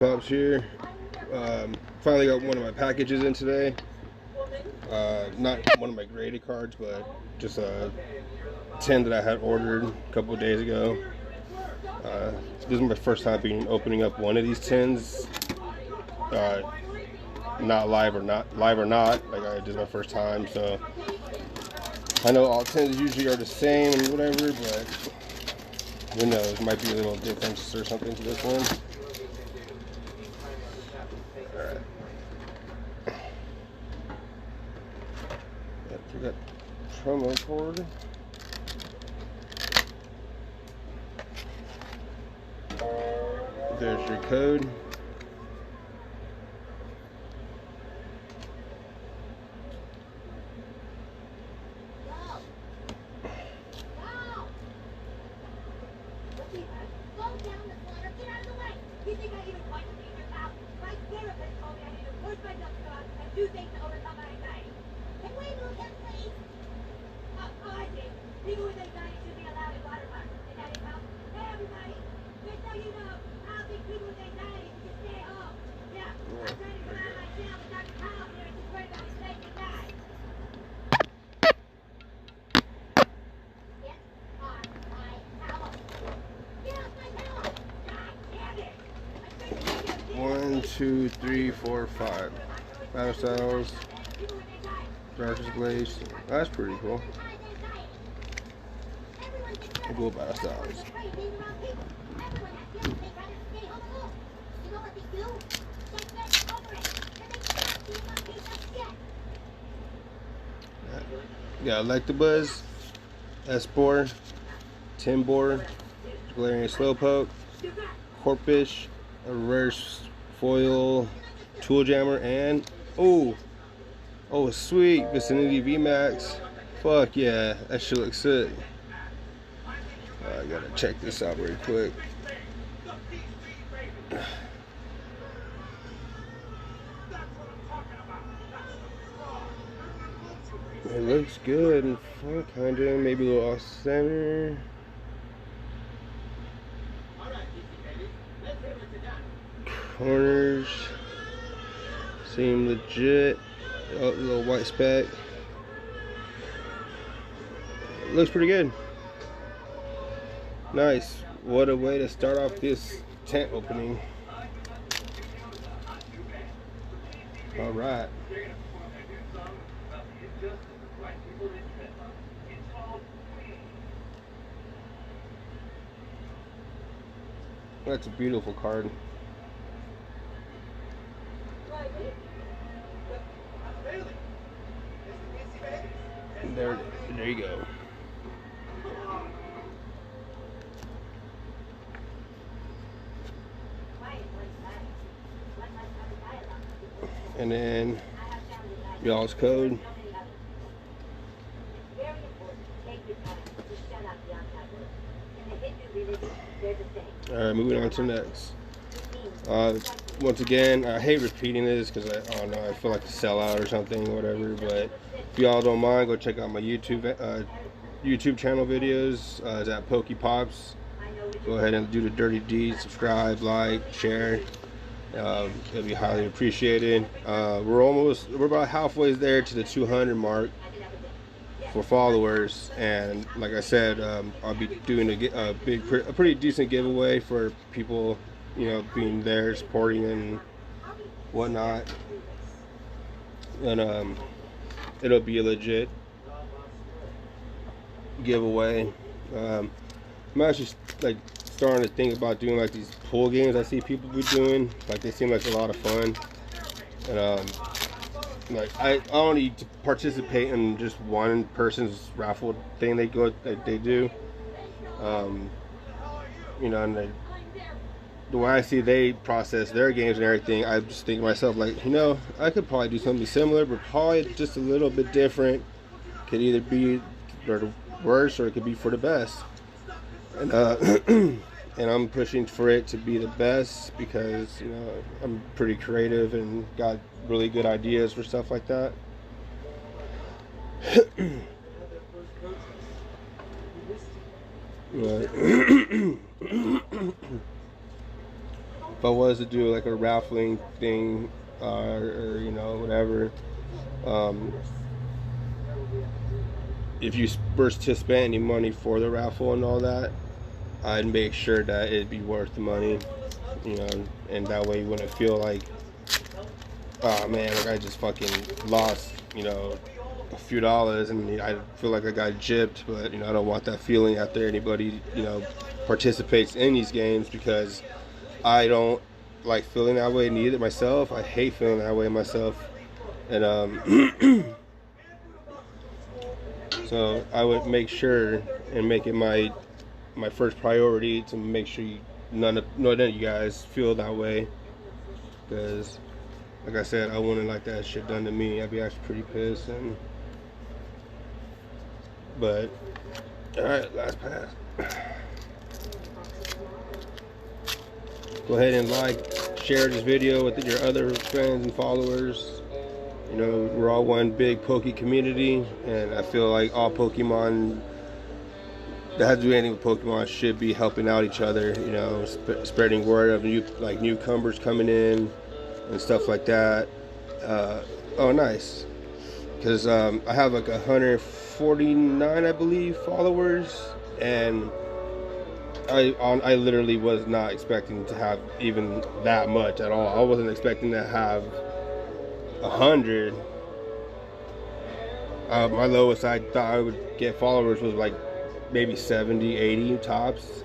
Pops here. Finally got one of my packages in today. Not one of my graded cards, but just a 10 that I had ordered a couple of days ago. This is my first time opening up one of these 10s. Not live or not. This is my first time, so I know all 10s usually are the same and whatever, but who knows? Might be a little difference or something to this one. Alright. We got promo code. There's your code. One, two, three, four, five. Battle styles. Darkest Blaze. That's pretty cool. Cool battle styles. Got Electabuzz, Espor, Timbor, Galarian Slowpoke, Corphish, a reverse foil Tool Jammer, and oh sweet Vicinity VMAX. Fuck yeah, that shit looks sick. I gotta check this out very quick. It looks good and fun, kinda, maybe a little off center. Corners seem legit. Oh, little white speck. Looks pretty good. Nice. What a way to start off this tent opening. All right. That's a beautiful card. There you go. And then y'all's code. Alright, moving on to next. Once again, I hate repeating this because I don't know, I feel like a sellout or something, whatever. But if y'all don't mind, go check out my YouTube channel videos. It's at PokePops. Go ahead and do the dirty deed. Subscribe, like, share. It'll be highly appreciated. We're about halfway there to the 200 mark for followers, and like I said, I'll be doing a pretty decent giveaway for people, you know, being there, supporting and whatnot, and it'll be a legit giveaway. I'm actually like starting to think about doing like these pool games I see people be doing. Like, they seem like a lot of fun, and like I don't need to participate in just one person's raffle thing they do. You know, and the way I see they process their games and everything, I just think to myself, like, you know, I could probably do something similar, but probably just a little bit different. Could either be for the worst or it could be for the best. And and I'm pushing for it to be the best because, you know, I'm pretty creative and got really good ideas for stuff like that. if I was to do like a raffling thing, or you know, whatever, um, if you were to spend any money for the raffle and all that, I'd make sure that it'd be worth the money, you know, and that way you wouldn't feel like, oh man, like I just fucking lost, you know, a few dollars, and I feel like I got gypped. But you know, I don't want that feeling after anybody, you know, participates in these games, because I don't like feeling that way neither myself. I hate feeling that way myself, and so I would make sure and make it my first priority to make sure none of you guys feel that way, because like I said, I wouldn't like that shit done to me. I'd be actually pretty pissed. But all right, last pass. Go ahead and like, share this video with your other friends and followers. You know, we're all one big Poke community, and I feel like all Pokemon that has to do anything with Pokemon should be helping out each other. You know, spreading word of newcomers coming in and stuff like that. Oh, nice. Because I have like 149, I believe, followers, and I literally was not expecting to have even that much at all. I wasn't expecting to have 100. My lowest I thought I would get followers was like maybe 70, 80 tops.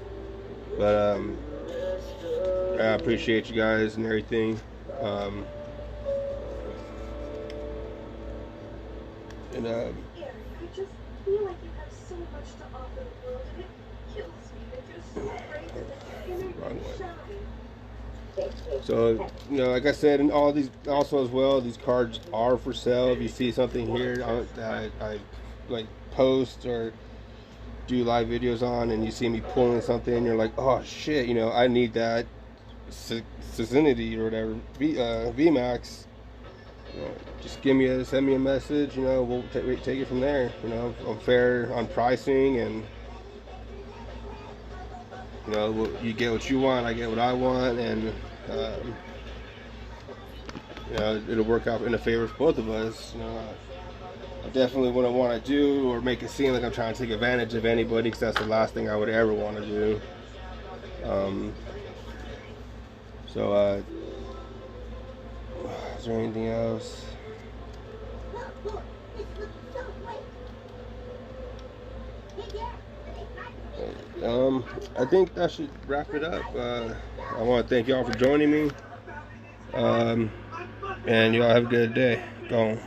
But I appreciate you guys and everything. And I just feel like you have so much to offer the world, and it kills me that you're so afraid that the inner you shine. so, you know, like I said, and all these also as well, these cards are for sale. If you see something here that I like post or do live videos on, and you see me pulling something, you're like, oh shit, you know, I need that Sazinity or whatever, VMAX. You know, just send me a message. You know, we'll take it from there. You know, I'm fair on pricing, and you know, you get what you want, I get what I want, and you know, it'll work out in the favor of both of us. You know, I definitely wouldn't want to do or make it seem like I'm trying to take advantage of anybody, because that's the last thing I would ever want to do. Is there anything else? I think that should wrap it up. I want to thank y'all for joining me. And y'all have a good day. Go on.